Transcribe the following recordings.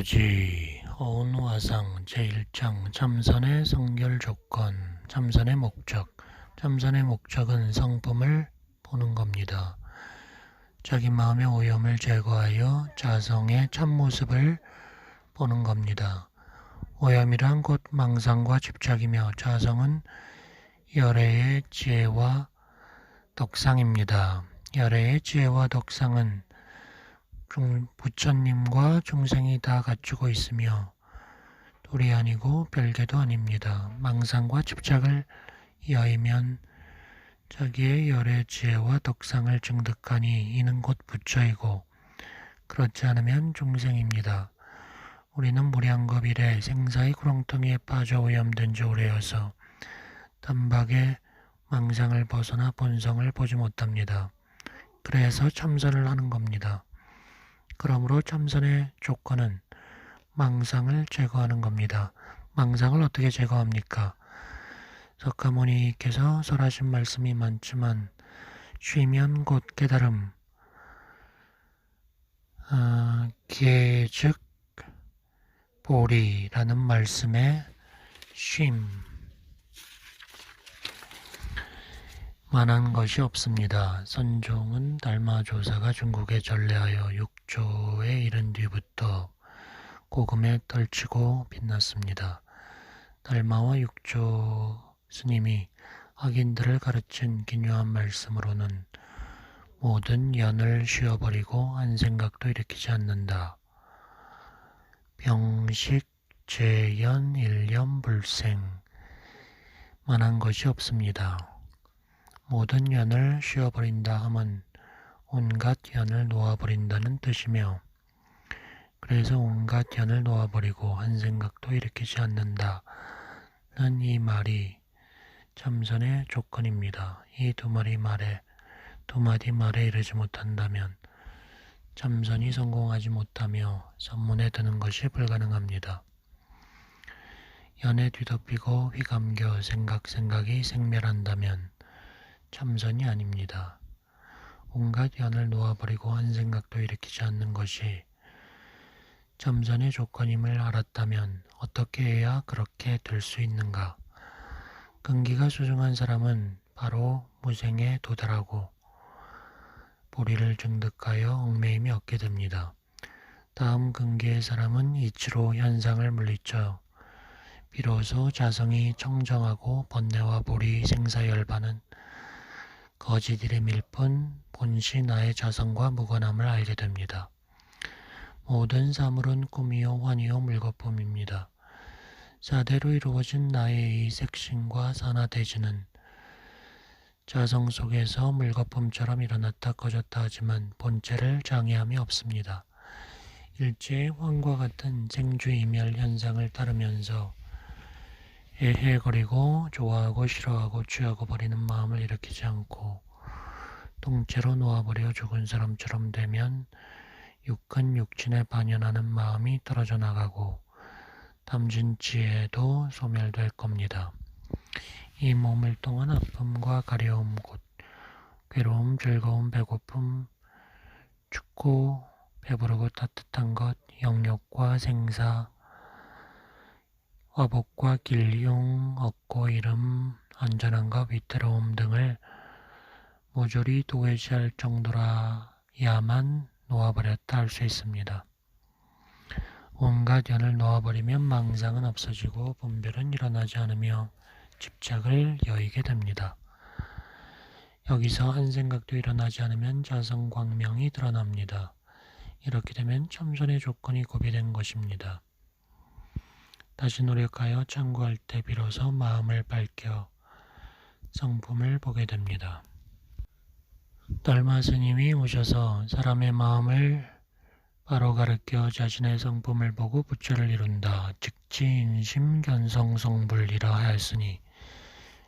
교지 어운화상 제1장 참선의 성결 조건, 참선의 목적. 참선의 목적은 성품을 보는 겁니다. 자기 마음의 오염을 제거하여 자성의 참모습을 보는 겁니다. 오염이란 곧 망상과 집착이며 자성은 열애의 지혜와 덕상입니다. 열애의 지혜와 덕상은 부처님과 중생이 다 갖추고 있으며 둘이 아니고 별개도 아닙니다. 망상과 집착을 여의면 자기의 열의 지혜와 덕상을 증득하니 이는 곧 부처이고 그렇지 않으면 중생입니다. 우리는 무량겁 이래 생사의 구렁텅이에 빠져 오염된 지 오래여서 단박에 망상을 벗어나 본성을 보지 못합니다. 그래서 참선을 하는 겁니다. 그러므로 참선의 조건은 망상을 제거하는 겁니다. 망상을 어떻게 제거합니까? 석가모니께서 설하신 말씀이 많지만 쉬면 곧 깨달음, 기즉 보리라는 말씀에 쉼 만한 것이 없습니다. 선종은 달마조사가 중국에 전래하여 6조에 이른 뒤부터 고금에 떨치고 빛났습니다. 달마와 6조 스님이 악인들을 가르친 기묘한 말씀으로는 모든 연을 쉬어버리고 한 생각도 일으키지 않는다. 병식, 재연, 일념, 불생 만한 것이 없습니다. 모든 연을 쉬어버린다 함은 온갖 연을 놓아버린다는 뜻이며 그래서 온갖 연을 놓아버리고 한 생각도 일으키지 않는다는 이 말이 참선의 조건입니다. 이 두 마디 말에 이르지 못한다면 참선이 성공하지 못하며 선문에 드는 것이 불가능합니다. 연에 뒤덮이고 휘감겨 생각이 생멸한다면 참선이 아닙니다. 온갖 연을 놓아버리고 한 생각도 일으키지 않는 것이 참선의 조건임을 알았다면 어떻게 해야 그렇게 될 수 있는가? 근기가 수중한 사람은 바로 무생에 도달하고 보리를 증득하여 얽매임이 얻게 됩니다. 다음 근기의 사람은 이치로 현상을 물리쳐 비로소 자성이 청정하고 번뇌와 보리 생사열반은 거짓일의 밀뿐 본시 나의 자성과 무관함을 알게 됩니다. 모든 사물은 꿈이요 환이요 물거품입니다. 사대로 이루어진 나의 이 색신과 산화대지는 자성 속에서 물거품처럼 일어났다 꺼졌다 하지만 본체를 장애함이 없습니다. 일제의 환과 같은 생주이멸 현상을 따르면서 애해거리고 좋아하고 싫어하고 취하고 버리는 마음을 일으키지 않고 통째로 놓아버려 죽은 사람처럼 되면 육근 육친에 반연하는 마음이 떨어져 나가고 담진 지혜도 소멸될 겁니다. 이 몸을 통한 아픔과 가려움, 곧 괴로움, 즐거움, 배고픔, 춥고 배부르고 따뜻한 것, 영욕과 생사, 화복과 길흉, 얻고 이름, 안전함과 위태로움 등을 모조리 도외시할 정도라야만 놓아버렸다 할 수 있습니다. 온갖 연을 놓아버리면 망상은 없어지고 분별은 일어나지 않으며 집착을 여의게 됩니다. 여기서 한 생각도 일어나지 않으면 자성광명이 드러납니다. 이렇게 되면 참선의 조건이 고비된 것입니다. 다시 노력하여 참고할 때 비로소 마음을 밝혀 성품을 보게 됩니다. 달마 스님이 오셔서 사람의 마음을 바로 가르쳐 자신의 성품을 보고 부처를 이룬다. 즉지인심 견성성불이라 하였으니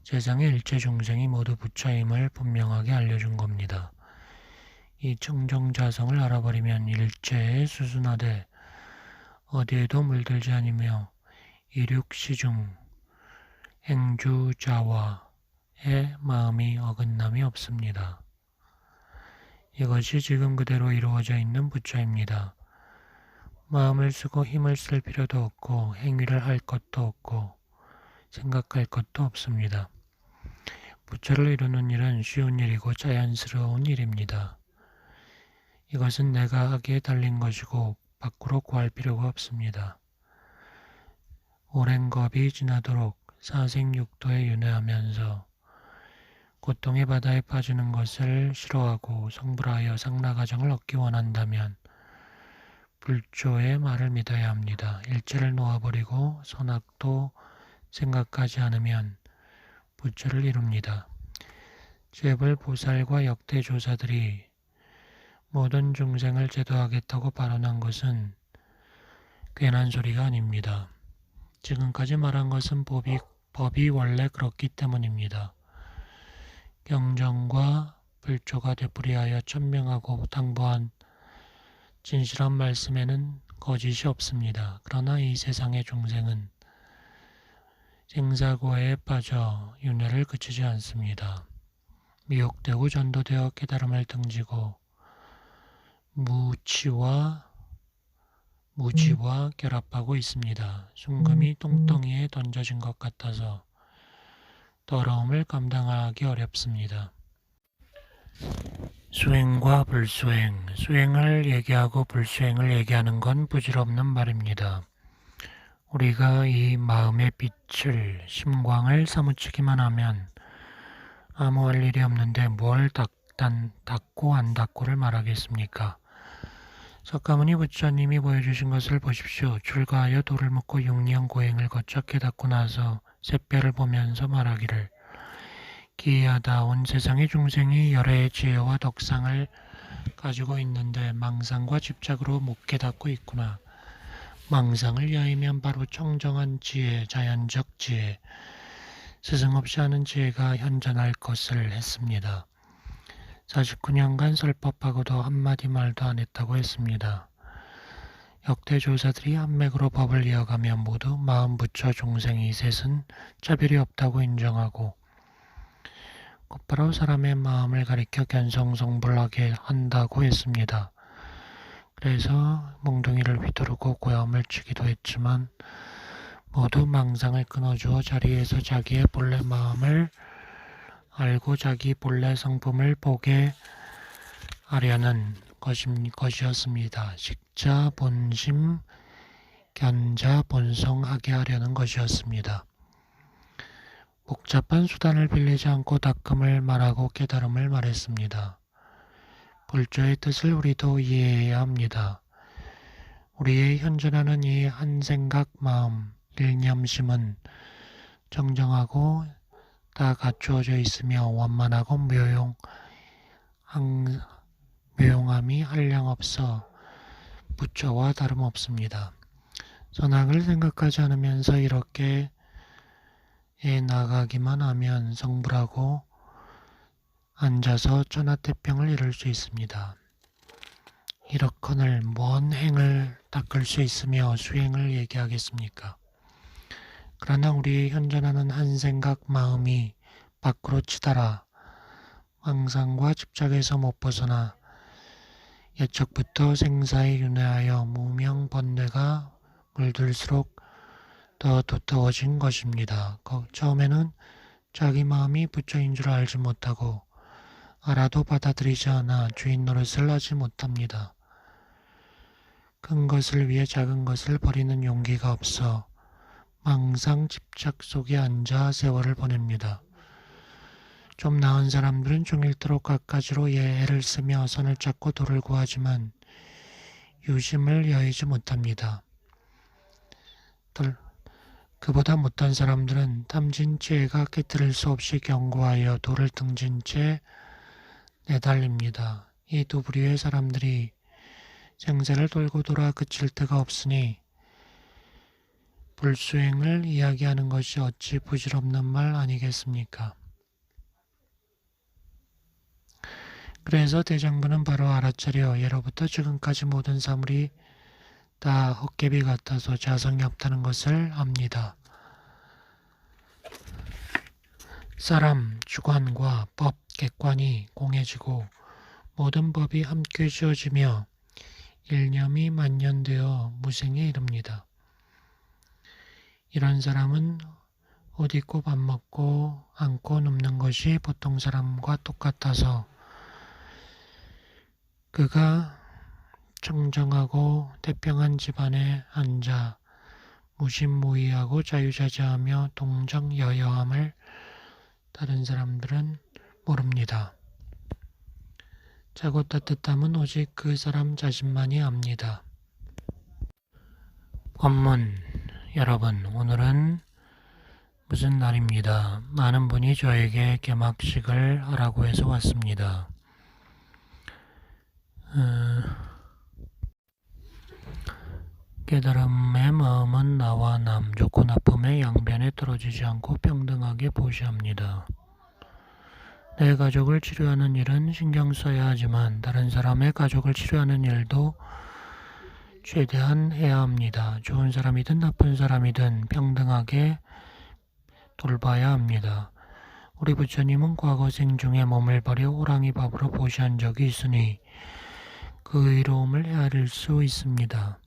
세상의 일체 중생이 모두 부처임을 분명하게 알려준 겁니다. 이 청정자성을 알아버리면 일체에 수순하되 어디에도 물들지 아니며 이륙시중 행주자와의 마음이 어긋남이 없습니다. 이것이 지금 그대로 이루어져 있는 부처입니다. 마음을 쓰고 힘을 쓸 필요도 없고 행위를 할 것도 없고 생각할 것도 없습니다. 부처를 이루는 일은 쉬운 일이고 자연스러운 일입니다. 이것은 내가 하기에 달린 것이고 밖으로 구할 필요가 없습니다. 오랜 겁이 지나도록 사생육도에 윤회하면서 고통의 바다에 빠지는 것을 싫어하고 성불하여 상라가정을 얻기 원한다면 불조의 말을 믿어야 합니다. 일체를 놓아버리고 선악도 생각하지 않으면 부처를 이룹니다. 재벌 보살과 역대 조사들이 모든 중생을 제도하겠다고 발언한 것은 괜한 소리가 아닙니다. 지금까지 말한 것은 법이 원래 그렇기 때문입니다. 경전과 불조가 되풀이하여 천명하고 당부한 진실한 말씀에는 거짓이 없습니다. 그러나 이 세상의 중생은 생사고해에 빠져 윤회를 그치지 않습니다. 미혹되고 전도되어 깨달음을 등지고 무지와 결합하고 있습니다. 순금이 똥덩이에 던져진 것 같아서 더러움을 감당하기 어렵습니다. 수행과 불수행, 수행을 얘기하고 불수행을 얘기하는 건 부질없는 말입니다. 우리가 이 마음의 빛을, 심광을 사무치기만 하면 아무 할 일이 없는데 뭘 닦고 안 닦고를 말하겠습니까? 석가모니 부처님이 보여주신 것을 보십시오. 출가하여 돌을 묻고 6년 고행을 거쳐 깨닫고 나서 샛별을 보면서 말하기를 기이하다. 온 세상의 중생이 여러 지혜와 덕상을 가지고 있는데 망상과 집착으로 못 깨닫고 있구나. 망상을 여의면 바로 청정한 지혜, 자연적 지혜, 스승 없이 하는 지혜가 현존할 것을 했습니다. 49년간 설법하고도 한마디 말도 안 했다고 했습니다. 역대 조사들이 한맥으로 법을 이어가며 모두 마음 부처 중생 이 셋은 차별이 없다고 인정하고 곧바로 사람의 마음을 가리켜 견성성불하게 한다고 했습니다. 그래서 몽둥이를 휘두르고 고함을 치기도 했지만 모두 망상을 끊어주어 자리에서 자기의 본래 마음을 알고 자기 본래 성품을 보게 하려는 것이었습니다. 식자 본심 견자 본성하게 하려는 것이었습니다. 복잡한 수단을 빌리지 않고 닦음을 말하고 깨달음을 말했습니다. 불조의 뜻을 우리도 이해해야 합니다. 우리의 현존하는 이 한 생각 마음, 일념심은 정정하고 다 갖추어져 있으며 원만하고 묘용함이 한량없어 부처와 다름없습니다. 선악을 생각하지 않으면서 이렇게 나가기만 하면 성불하고 앉아서 천하태평을 이룰 수 있습니다. 이렇거늘 뭔 행을 닦을 수 있으며 수행을 얘기하겠습니까? 그러나 우리의 현존하는 한 생각 마음이 밖으로 치달아 망상과 집착에서 못 벗어나 옛적부터 생사에 윤회하여 무명번뇌가 물들수록 더 두터워진 것입니다. 처음에는 자기 마음이 부처인 줄 알지 못하고 알아도 받아들이지 않아 주인 노릇을 하지 못합니다. 큰 것을 위해 작은 것을 버리는 용기가 없어 망상 집착 속에 앉아 세월을 보냅니다. 좀 나은 사람들은 종일토록 갖가지로 애를 쓰며 선을 찾고 도를 구하지만 유심을 여의지 못합니다. 그보다 못한 사람들은 탐진 지혜가 깨뜨릴 수 없이 경고하여 도를 등진 채 내달립니다. 이 두 부류의 사람들이 생사를 돌고 돌아 그칠 데가 없으니 불수행을 이야기하는 것이 어찌 부질없는 말 아니겠습니까? 그래서 대장부는 바로 알아차려 예로부터 지금까지 모든 사물이 다 헛개비 같아서 자성이 없다는 것을 압니다. 사람, 주관과 법, 객관이 공해지고 모든 법이 함께 지어지며 일념이 만연되어 무생에 이릅니다. 이런 사람은 옷 입고 밥 먹고 앉고 눕는 것이 보통 사람과 똑같아서 그가 청정하고 태평한 집안에 앉아 무심무의하고 자유자재하며 동정여여함을 다른 사람들은 모릅니다. 차고 따뜻함은 오직 그 사람 자신만이 압니다. 원문 여러분, 오늘은 무슨 날입니다. 많은 분이 저에게 개막식을 하라고 해서 왔습니다. 깨달음의 마음은 나와 남, 좋고 나쁨의 양변에 떨어지지 않고 평등하게 보시합니다. 내 가족을 치료하는 일은 신경 써야 하지만 다른 사람의 가족을 치료하는 일도 최대한 해야 합니다. 좋은 사람이든 나쁜 사람이든 평등하게 돌봐야 합니다. 우리 부처님은 과거 생 중에 몸을 버려 호랑이 밥으로 보시한 적이 있으니 그 의로움을 헤아릴 수 있습니다.